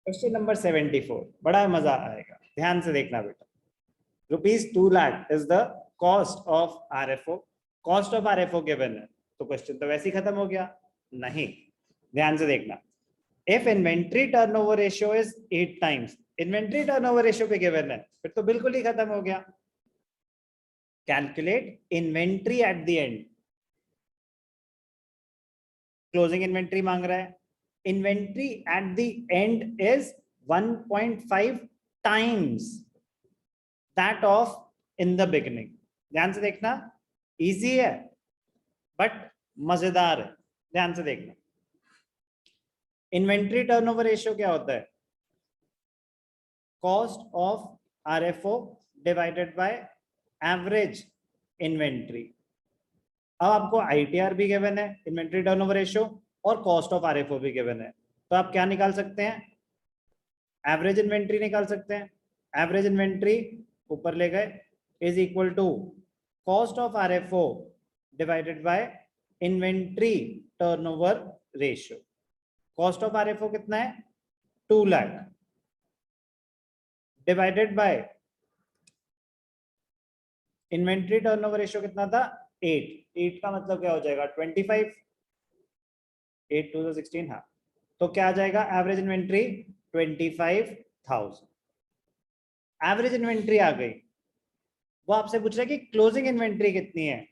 Question number 74, बड़ा मजा आएगा, ध्यान से देखना बेटा। ₹2 lakh is the cost of RFO. Cost of RFO given है, तो क्वेश्चन तो वैसे ही खत्म हो गया। नहीं, ध्यान से देखना। If inventory turnover ratio is 8 times, inventory turnover ratio पे गिवन है, फिर तो बिल्कुल ही खत्म हो गया। Calculate inventory at the and. Closing inventory मांग रहा है। Inventory at the end is 1.5 times that of in the beginning. ध्यान से देखना, इजी है बट मजेदार है। ध्यान से देखना, इन्वेंट्री टर्नओवर रेशियो क्या होता है? Cost of RFO divided by average inventory. अब आपको आईटीआर भी गिवन है, इन्वेंट्री टर्नओवर रेशियो, और कॉस्ट ऑफ आरएफओ भी गिवन है, तो आप क्या निकाल सकते हैं? एवरेज इन्वेंट्री निकाल सकते हैं। एवरेज इन्वेंट्री ऊपर ले गए is equal to cost of RFO divided by inventory turnover ratio. Cost of RFO कितना है? 2 lakh divided by inventory turnover ratio कितना था? 8 का मतलब क्या हो जाएगा? 25। 8 2 16, हाँ। तो क्या आ जाएगा? Average inventory 25,000। एवरेज इन्वेंट्री आ गई। वो आपसे पूछ रहा है कि क्लोजिंग इन्वेंट्री कितनी है?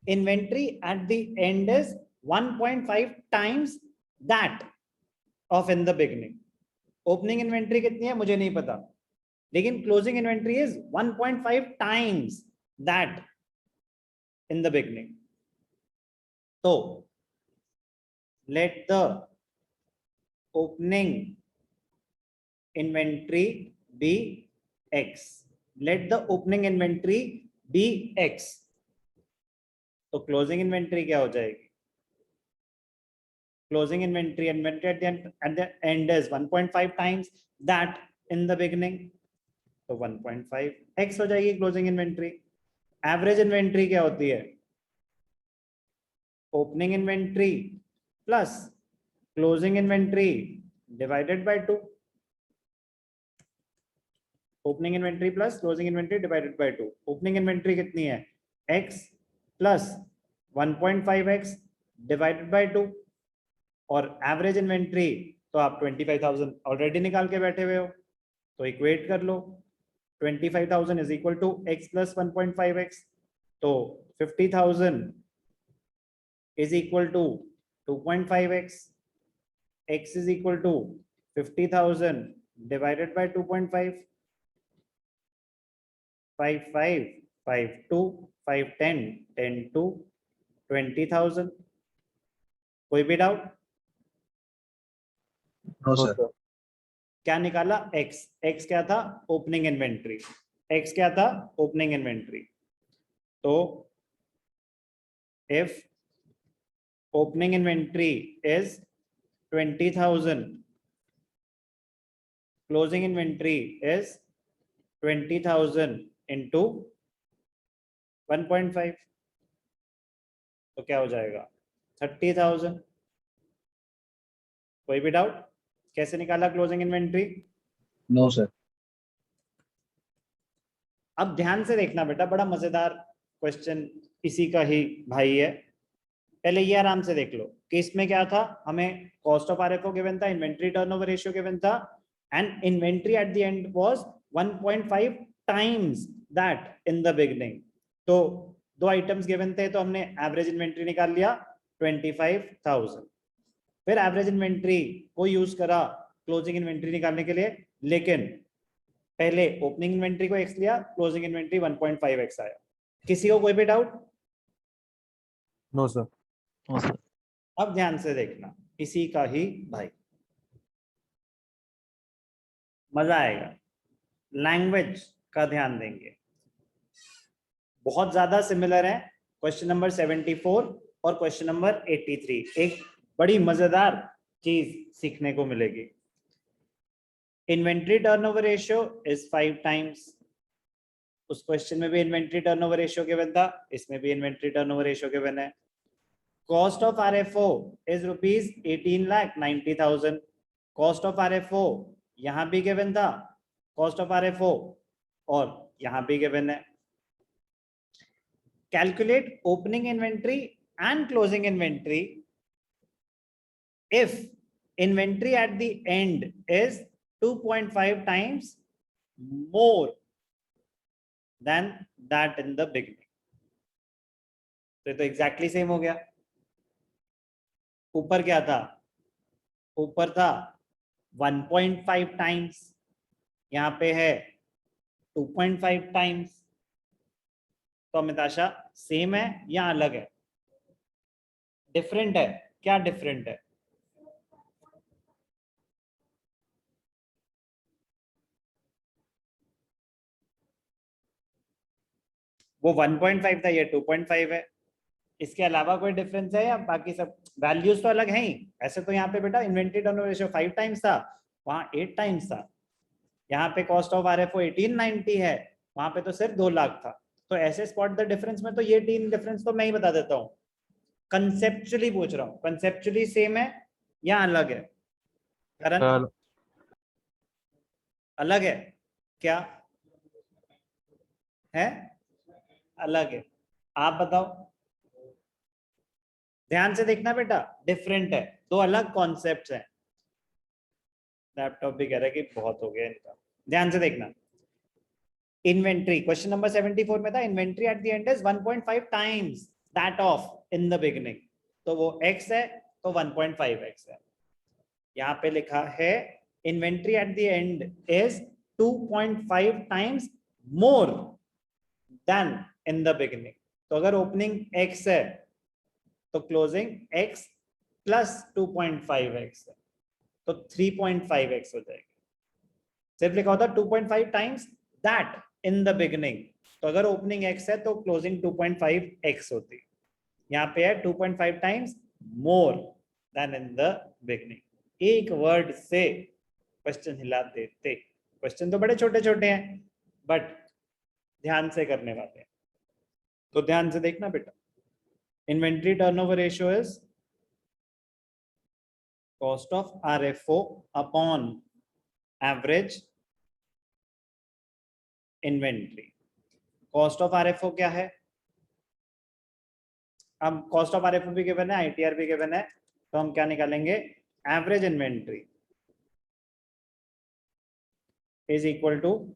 Inventory at the end is 1.5 times that of in the beginning. Opening inventory कितनी है मुझे नहीं पता, लेकिन closing inventory is 1.5 times that in the beginning. तो let the opening inventory be X. Let the opening inventory be X. तो closing inventory क्या हो जाएगी? Closing inventory at the end is 1.5 times that in the beginning. तो 1.5 X हो जाएगी closing inventory. Average inventory क्या होती है? Opening inventory plus closing inventory divided by 2। Opening inventory plus closing inventory divided by 2। Opening inventory कितनी है? x plus 1.5x divided by 2, और average inventory तो आप 25,000 ऑलरेडी निकाल के बैठे हुए हो, तो इक्वेट कर लो। 25,000 is equal to x plus 1.5x, तो 50,000 is equal to 2.5x। x is equal to 50,000 divided by 2.5। 5 5 5 2 5 10 10 2 20,000। कोई भी डाउट? No sir. क्या निकाला? x। x क्या था? Opening inventory. x क्या था? Opening inventory. तो if opening inventory is 20,000, closing inventory is 20,000 into 1.5, तो क्या हो जाएगा? 30,000। कोई भी डाउट? कैसे निकाला क्लोजिंग इन्वेंट्री? No sir. अब ध्यान से देखना बेटा, बड़ा मजेदार क्वेश्चन इसी का ही भाई है। पहले ये आराम से देख लो कि इसमें क्या था। हमें कॉस्ट ऑफ आरएफओ गिवन था, इन्वेंट्री टर्नओवर रेशियो गिवन था, and inventory at the and was 1.5 times that in the beginning. तो दो आइटम्स गिवन थे, तो हमने एवरेज इन्वेंट्री निकाल लिया 25,000। फिर एवरेज इन्वेंट्री को यूज करा क्लोजिंग इन्वेंट्री निकालने के लिए, लेकिन पहले ओपनिंग इन्वेंट्री को x लिया, क्लोजिंग इन्वेंट्री 1.5x आया। किसी को कोई भी doubt? No sir. No sir. अब ध्यान से देखना, इसी का ही भाई, मजा आएगा। लैंग्वेज का ध्यान देंगे, बहुत ज्यादा सिमिलर है क्वेश्चन नंबर 74 और क्वेश्चन नंबर 83। एक बड़ी मजेदार चीज सीखने को मिलेगी। Inventory turnover ratio is 5 times. उस क्वेश्चन में भी इन्वेंट्री टर्नओवर रेशियो गिवन था, इसमें भी इन्वेंट्री टर्नओवर रेशियो गिवन है। Cost of RFO is ₹18,90,000। Cost of RFO यहां भी गिवन था कॉस्ट ऑफ RFO और यहां भी गिवन है. Calculate opening inventory and closing inventory if inventory at the end is 2.5 times more than that in the beginning. तो ये तो एग्जैक्टली सेम हो गया. ऊपर क्या था? ऊपर था 1.5 टाइम्स, यहाँ पे है 2.5 टाइम्स. तो अमिताशा सेम है या अलग है? डिफरेंट है. क्या डिफरेंट है? वो 1.5 था, ये 2.5 है. इसके अलावा कोई डिफरेंस है या बाकी सब वैल्यूज तो अलग हैं ही? ऐसे तो यहाँ पे बेटा इन्वेंटरी टर्नओवर रेशियो 5 टाइम्स था, वहां 8 टाइम्स था. यहाँ पे कॉस्ट ऑफ RFO 1890 है, वहां पे तो सिर्फ 2 लाख था. तो ऐसे स्पॉट द डिफरेंस में तो ये 3 डिफरेंस तो मैं ही बता देता हूँ. कंसेप्चुअली पूछ रहा हूँ, कंसेप्चुअली सेम है या अलग है? करण, अलग है क्या? है अलग है. आप बताओ. ध्यान से देखना बेटा, डिफरेंट है, दो अलग कॉन्सेप्ट्स हैं. लैपटॉप भी कह रहा है कि बहुत हो गया इनका. ध्यान से देखना. इन्वेंट्री क्वेश्चन नंबर 74 में था inventory at the end is 1.5 times that of in the beginning. तो वो x है तो 1.5x है. यहाँ पे लिखा है inventory at the end is 2.5 times more then in the beginning. तो अगर ओपनिंग x है तो क्लोजिंग x प्लस 2.5x है, तो 3.5x हो जाएगी. सिर्फ लिखा होता 2.5 times that in the beginning. तो अगर ओपनिंग x है तो क्लोजिंग 2.5x होती. यहाँ पे है 2.5 times more then in the beginning. एक वर्ड से क्वेश्चन हिला देते. क्वेश्चन तो बड़े छोटे छोटे हैं बट ध्यान से करने वाले हैं. तो ध्यान से देखना बेटा. Inventory turnover ratio is cost of RFO upon average inventory. Cost of RFO क्या है? अब कॉस्ट ऑफ RFO भी गिवन है, ITR भी गिवन है, तो हम क्या निकालेंगे? Average inventory is equal to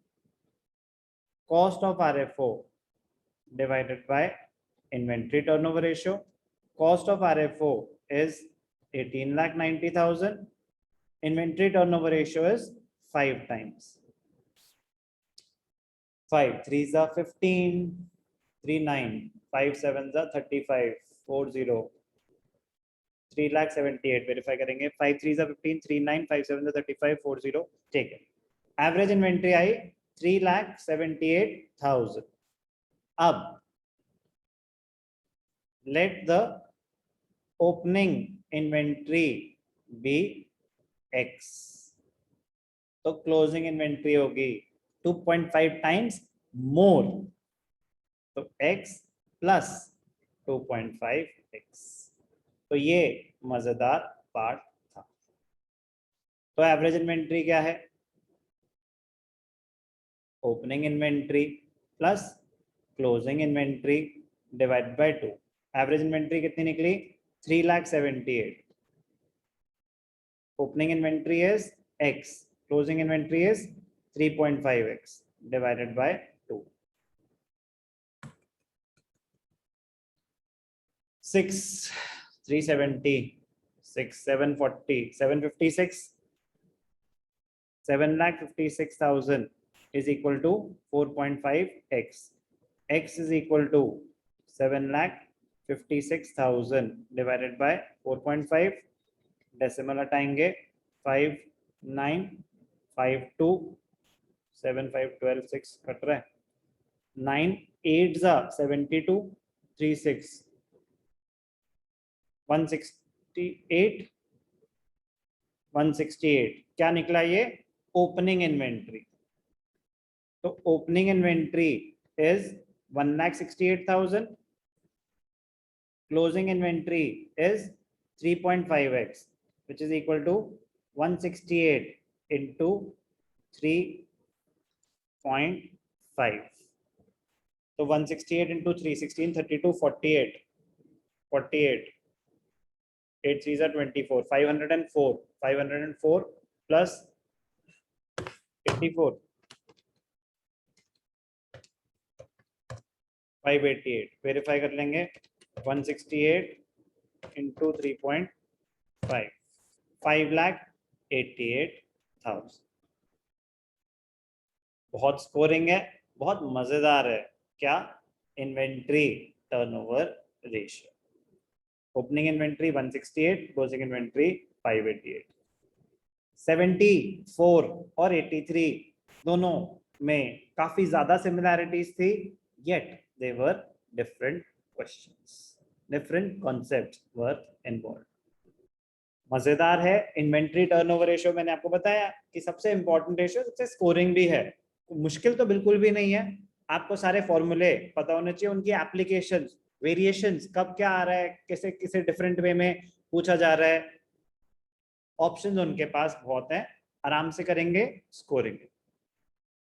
cost of RFO divided by inventory turnover ratio. Cost of RFO is 18,90,000. Inventory turnover ratio is 5 times. 5 3s are 15, 3 9, 5 7s are 35, 40, 3,78,000. Verify करेंगे. 5 3s are 15, 3 9, 5 7s are 35, 40. ठीक है. Average inventory आई 3,78,000. अब let the opening inventory be x. तो closing inventory होगी 2.5 times more. तो x plus 2.5x. तो ये मजेदार पार्ट था. तो एवरेज इन्वेंट्री क्या है? Opening inventory plus closing inventory divide by 2. Average inventory कितनी निकली? 3,78,000. Opening inventory is x, closing inventory is 3.5x divided by 2. 6 370, 6 740, 756, 7,56,000 is equal to 4.5x. X is equal to 7,56,000 divided by 4.5. Decimal हटाएंगे 5 9 5 2 7 5 12 6 cut रहा है. 9 8 72 3 6 168 168. क्या निकला ये? Opening inventory. तो opening inventory is 1,68,000. Closing inventory is 3.5x which is equal to 168 into 3.5. तो 168 into 3, 16, 32, 48, 48, 8 3s are 24, 504, 504 plus 84, 588. Verify कर लेंगे. 168 into 3.5, 5,88,000. बहुत स्कोरिंग है, बहुत मजेदार है. क्या? Inventory turnover ratio. Opening inventory 168, closing inventory 588. 74 और 83 दोनों में काफी ज्यादा सिमिलैरिटीज थी, yet they were different questions, different concepts were involved. मजेदार है. इन्वेंट्री टर्नओवर रेशियो मैंने आपको बताया कि सबसे इंपॉर्टेंट रेशियो, सबसे स्कोरिंग भी है. मुश्किल तो बिल्कुल भी नहीं है. आपको सारे फॉर्मूले पता होने चाहिए, उनकी एप्लीकेशंस, वेरिएशंस, कब क्या आ रहा है, किसे किसे डिफरेंट वे में पूछा जा रहा है. ऑप्शंस उनके पास बहुत हैं, आराम से करेंगे, स्कोरिंग.